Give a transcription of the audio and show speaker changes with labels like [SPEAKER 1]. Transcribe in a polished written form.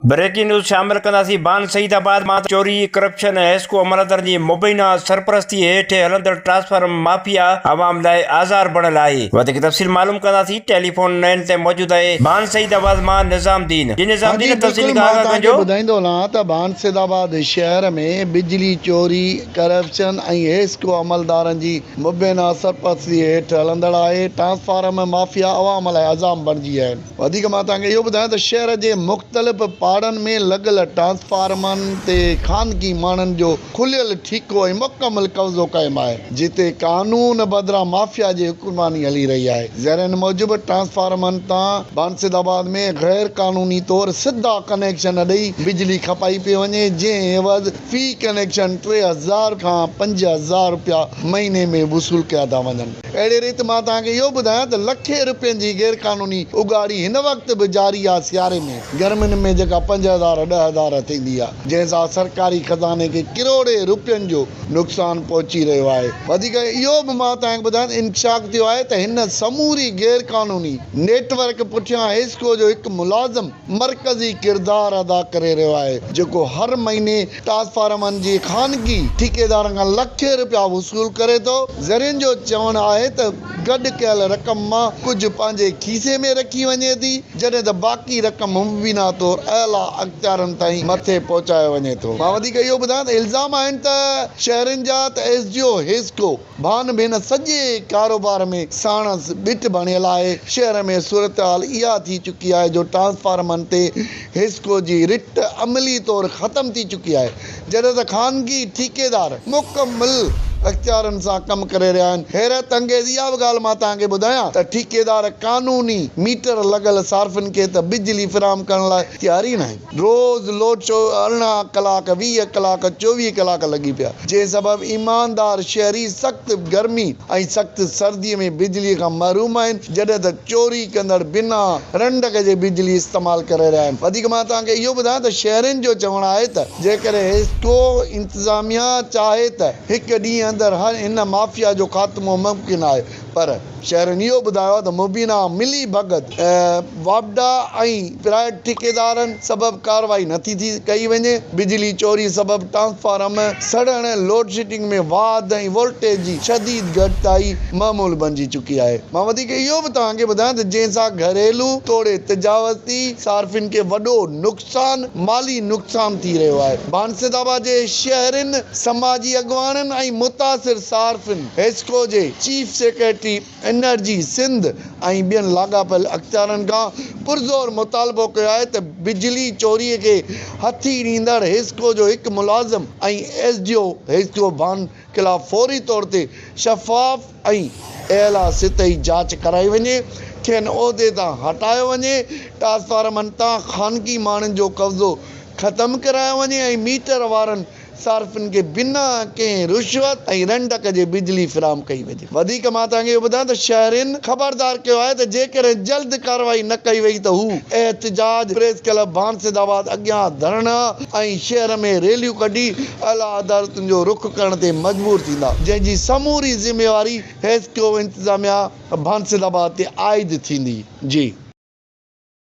[SPEAKER 1] Breaking news शामिल कंदासीं। बान सईदाबाद मां चोरी करप्शन हेस्को अमलदार जी मुबैना सरपरस्ती हेठि हलंदड़ ट्रांसफार्म माफिया आवाम लाइ आज़ार बणियल आहे। वधीक तफ़सील मालूम कंदासीं। टेलीफोन लाइन ते मौजूद आहे बान सईदाबाद मां निज़ामुद्दीन। निज़ामुद्दीन तफ़सील खां आगाह कजो।
[SPEAKER 2] ॿुधाईंदो वञा त बान सईदाबाद शहर में बिजली चोरी करप्शन ऐं हेस्को अमलदारनि जी मुबैना सरपरस्ती हेठि हलंदड़ आहे ट्रांसफार्म माफिया आवाम लाइ आज़ाम बणिजी विया आहिनि। वधीक मां तव्हांखे इहो ॿुधायां त शहर जे मुख़्तलिफ़ पाड़नि में लॻल ट्रांसफार्मरनि ते ख़ानगी माण्हुनि जो खुलियल ठीको ऐं मुकमल कब्ज़ो क़ाइमु आहे, जिते कानून बदिरां माफिया जी हुकुमरानी हली रही आहे। ज़रनि मूजिबि ट्रांसफार्मरनि तां बान सईदाबाद में गैर कानूनी तौर सिधा कनेक्शन ॾेई बिजली खपाई पई वञे, जंहिं एवज़ फी कनेक्शन 3000 खां 5000 रुपया महीने में वसूल कया था वञनि। अहिड़े रीति मां तव्हांखे इहो ॿुधायां त लखे रुपयनि जी गैर कानूनी उगाड़ी हिन वक़्तु बि जारी आहे। सियारे में गर्मियुनि में जेका 5000 10,000 थींदी आहे, जंहिंसां सरकारी ख़ज़ाने खे किरोड़े रुपयनि जो नुक़सानु पहुची रहियो आहे। वधीक इहो बि मां तव्हांखे ॿुधायां इंकशाफ थियो आहे त हिन समूरी गैर कानूनी नेटवर्क पुठियां हेस्को जो हिकु मुलाज़िम मरकज़ी किरदारु अदा करे रहियो आहे, जेको हर महीने ट्रांसफार्मरनि जी ख़ानगी ठेकेदारनि खां लखे रुपया वसूल करे थो। ज़रियुनि जो चवणु आहे त गॾु कयल रक़म मां कुझु पंहिंजे खीसे में रखी वञे थी, जॾहिं त बाक़ी रक़म मुबीना तौर अला अख़्तियारनि ताईं मथे पहुचायो वञे थो। मां वधीक इहो ॿुधायां त इल्ज़ाम आहिनि त शहरनि जा त एसडीओ हेस्को भान में हिन सॼे कारोबार में साणस बिट बणियल आहे। शहर में सूरत हाल इहा थी चुकी आहे जो ट्रांसफार्मरनि ते हेस्को जी रिट अमली तौर ख़तम थी चुकी आहे, जॾहिं त ख़ानगी ठेकेदार मुकमल अख़्तियारनि सां कमु करे रहिया आहिनि। हैरत अंगेज़ इहा बि ॻाल्हि मां तव्हांखे ॿुधायां त ठेकेदार कानूनी मीटर लॻल सार्फिन खे त बिजली फ़राहम करण लाइ तयार ई न आहिनि। रोज़ लोड शो 18 कलाक 20 कलाक 24 कलाक लॻी पिया, जंहिं सबबु ईमानदार शहरी सख़्तु गर्मी ऐं सख़्तु सर्दीअ में बिजलीअ खां महरूम आहिनि, जॾहिं त चोरी कंदड़ बिना रंडक जे बिजली इस्तेमालु करे रहिया आहिनि। वधीक मां तव्हांखे इहो ॿुधायां त शहरनि जो चवणु आहे त जेकॾहिं हेस्को इंतिज़ामिया चाहे त हिकु ॾींहुं अंदरि हर हिन माफिया जो ख़ात्मो मुमकिन आहे, पर शहरनि इहो ॿुधायो त मुबीना मिली भगत वापडा ऐं प्राइवेट ठेकेदारनि सबबु कार्रवाई नथी थी कई वञे। बिजली चोरी सबबु ट्रांसफार्म सड़ण, लोड शेडिंग में वाध ऐं वोल्टेज जी शदीद घटिताई मामूल बणिजी चुकी आहे। मां वधीक इहो बि तव्हांखे ॿुधायां त जंहिंसां घरेलू तोड़े तिजावती सार्फिन खे वॾो नुक़सानु माली नुक़सानु थी रहियो आहे। बान सईदाबाद जे शहरनि समाजी अॻवाननि ऐं मुतासिर सार्फिन हेस्को जे चीफ सेक्रेटरी एनर्जी सिंध ऐं ॿियनि लाॻापियल अख़्तियारनि खां पुरज़ोर मुतालबो कयो आहे त बिजली चोरीअ खे हथी ॾींदड़ हेस्को जो हिकु मुलाज़िम ऐं एसडीओ हेस्को बान ख़िलाफ़ फौरी तौर ते शफ़ाफ़ ऐं अहिला सितही जांच कराई वञे, खेनि उहिदे तां हटायो वञे, ट्रांसफार्मरनि तां ख़ानगी माण्हुनि जो कब्ज़ो ख़तमु करायो वञे ऐं मीटर वारनि सार्फिन खे बिना कंहिं रिश्वत ऐं रंडक जे बिजली फ़राहम कई वञे। वधीक मां तव्हांखे इहो ॿुधायां त शहरनि ख़बरदार कयो आहे त जेकॾहिं जल्द कार्रवाई न कई वई त हू एहतिजाज, प्रेस क्लब बान सईदाबाद अॻियां धरना ऐं शहर में रैलियूं कढी आला अदालतुनि जो रुख करण ते मजबूर थींदा, जंहिंजी समूरी ज़िम्मेवारी हेस्को इंतिज़ामिया बान सईदाबाद ते आइद थींदी। जी।